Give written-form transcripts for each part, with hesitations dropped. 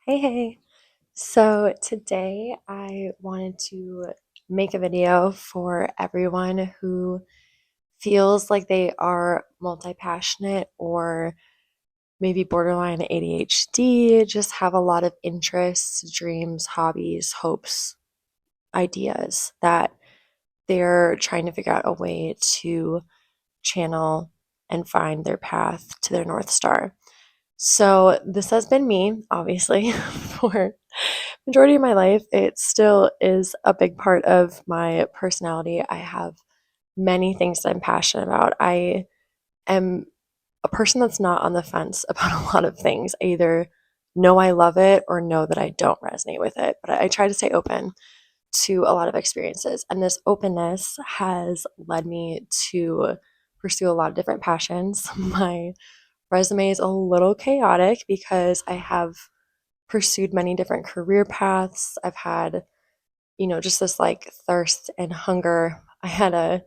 Hey, hey. So today I wanted to make a video for everyone who feels like they are multi-passionate or maybe borderline ADHD, just have a lot of interests, dreams, hobbies, hopes, ideas that they're trying to figure out a way to channel and find their path to their North Star. So this has been me, obviously, for majority of my life. It still is a big part of my personality. I have many things that I'm passionate about. I am a person that's not on the fence about a lot of things. I either know I love it or know that I don't resonate with it. But I try to stay open to a lot of experiences. And this openness has led me to pursue a lot of different passions. My resume is a little chaotic because I have pursued many different career paths. I've had, just this like thirst and hunger. I had a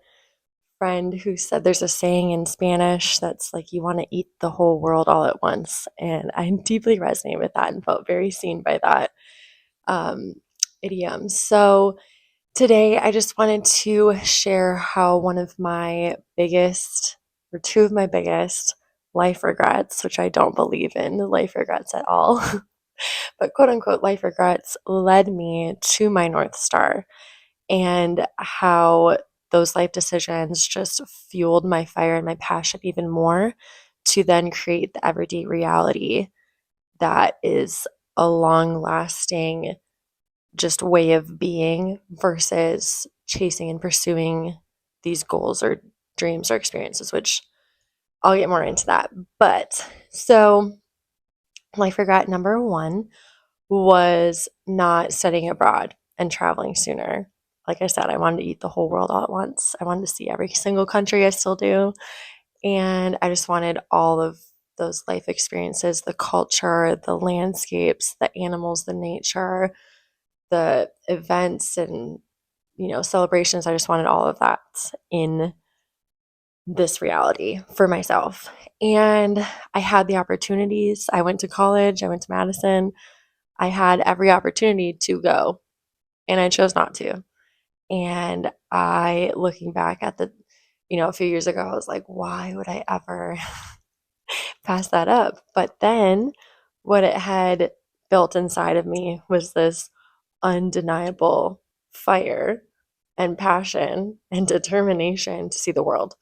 friend who said there's a saying in Spanish that's like, you want to eat the whole world all at once. And I deeply resonate with that and felt very seen by that um, idiom. So today I just wanted to share how one of my biggest, or two of my biggest life regrets, which I don't believe in life regrets at all, but quote unquote life regrets led me to my North Star, and how those life decisions just fueled my fire and my passion even more to then create the everyday reality that is a long lasting just way of being versus chasing and pursuing these goals or dreams or experiences, which I'll get more into that. But so life regret number one was not studying abroad and traveling sooner. Like I said, I wanted to eat the whole world all at once. I wanted to see every single country. I still do. And I just wanted all of those life experiences, the culture, the landscapes, the animals, the nature, the events and celebrations. I just wanted all of that in this reality for myself. And I had the opportunities. I went to college, I went to Madison. I had every opportunity to go, and I chose not to. And I, looking back at a few years ago, I was like, why would I ever pass that up? But then what it had built inside of me was this undeniable fire and passion and determination to see the world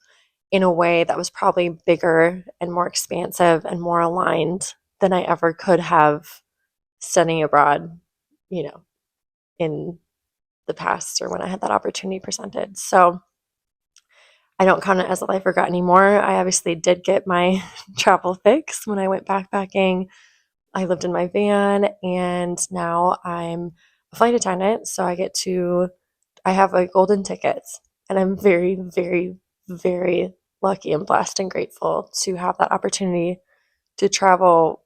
in a way that was probably bigger and more expansive and more aligned than I ever could have studying abroad, you know, in the past or when I had that opportunity presented. So I don't count it as a life regret anymore. I obviously did get my travel fix when I went backpacking. I lived in my van, and now I'm a flight attendant. So I have like golden tickets, and I'm very, very, very lucky and blessed and grateful to have that opportunity to travel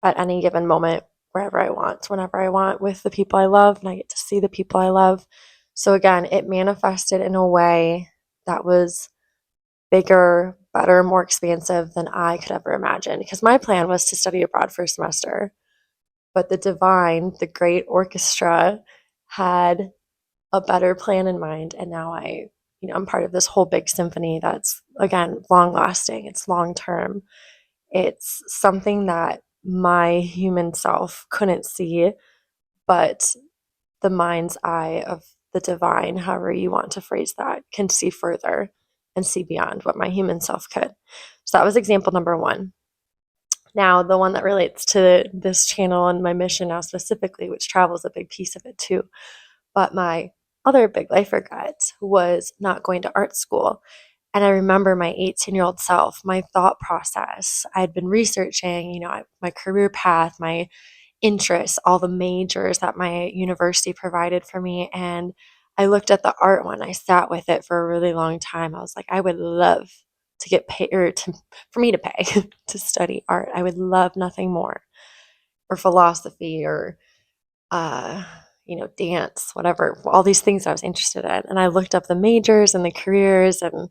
at any given moment, wherever I want, whenever I want, with the people I love, and I get to see the people I love. So again, it manifested in a way that was bigger, better, more expansive than I could ever imagine. Because my plan was to study abroad for a semester, but the divine, the great orchestra, had a better plan in mind, and now I'm part of this whole big symphony that's again long lasting. It's long term. It's something that my human self couldn't see, but the mind's eye of the divine, however you want to phrase that, can see further and see beyond what my human self could. So that was example number one. Now, the one that relates to this channel and my mission now specifically, which travel is a big piece of it too. But my other big life regret was not going to art school. And I remember my 18-year-old self, my thought process. I had been researching, my career path, my interests, all the majors that my university provided for me. And I looked at the art one. I sat with it for a really long time. I was like, I would love to get paid, for me to pay to study art. I would love nothing more, or philosophy, or dance, whatever, all these things I was interested in. And I looked up the majors and the careers and,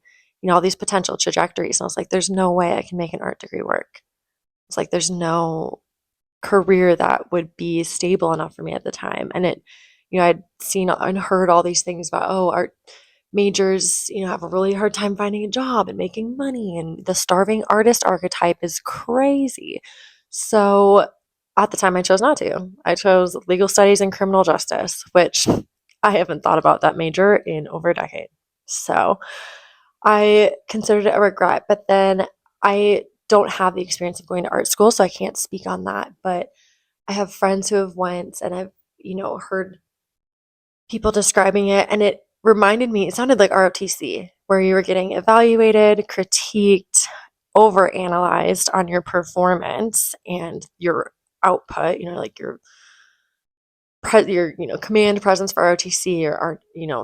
all these potential trajectories. And I was like, there's no way I can make an art degree work. It's like, there's no career that would be stable enough for me at the time. And I'd seen and heard all these things about, oh, art majors, have a really hard time finding a job and making money, and the starving artist archetype is crazy. So at the time, I chose not to. I chose legal studies and criminal justice, which I haven't thought about that major in over a decade. So I considered it a regret, but then I don't have the experience of going to art school, so I can't speak on that. But I have friends who have went, and I've, heard people describing it, and it reminded me, it sounded like ROTC, where you were getting evaluated, critiqued, overanalyzed on your performance and your output, like your command presence for ROTC, or art,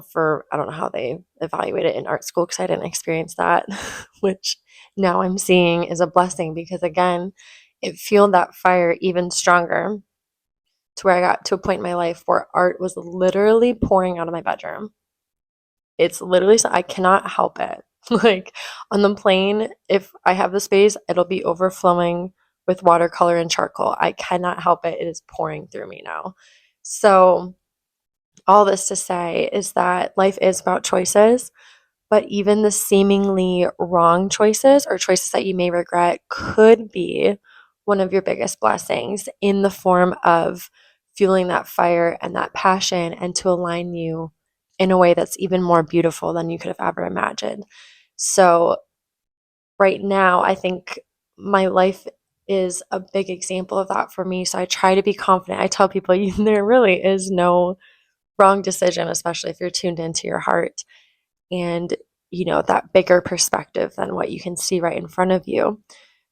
for, I don't know how they evaluate it in art school because I didn't experience that, which now I'm seeing is a blessing, because again, it fueled that fire even stronger, to where I got to a point in my life where art was literally pouring out of my bedroom. It's literally, so I cannot help it. Like on the plane, if I have the space, it'll be overflowing with watercolor and charcoal. I cannot help it. It is pouring through me now. So, all this to say is that life is about choices, but even the seemingly wrong choices, or choices that you may regret, could be one of your biggest blessings, in the form of fueling that fire and that passion, and to align you in a way that's even more beautiful than you could have ever imagined. So, right now, I think my life is a big example of that for me. So, I try to be confident. I tell people there really is no wrong decision, especially if you're tuned into your heart and, that bigger perspective than what you can see right in front of you.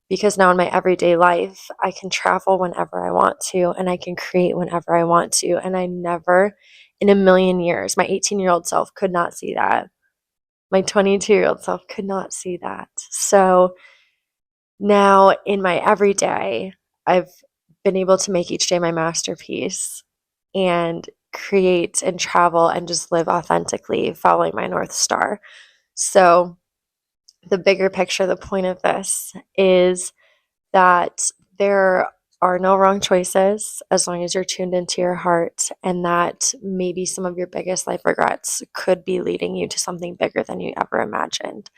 Because now in my everyday life, I can travel whenever I want to, and I can create whenever I want to. And I never in a million years, my 18-year-old self could not see that. My 22-year-old self could not see that. So now in my everyday, I've been able to make each day my masterpiece, and create and travel and just live authentically, following my North Star. So, the bigger picture, the point of this is that there are no wrong choices as long as you're tuned into your heart, and that maybe some of your biggest life regrets could be leading you to something bigger than you ever imagined.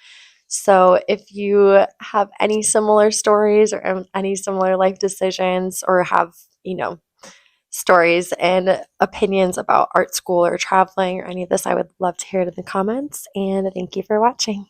So, if you have any similar stories, or any similar life decisions, or have, stories and opinions about art school or traveling or any of this, I would love to hear it in the comments. And thank you for watching.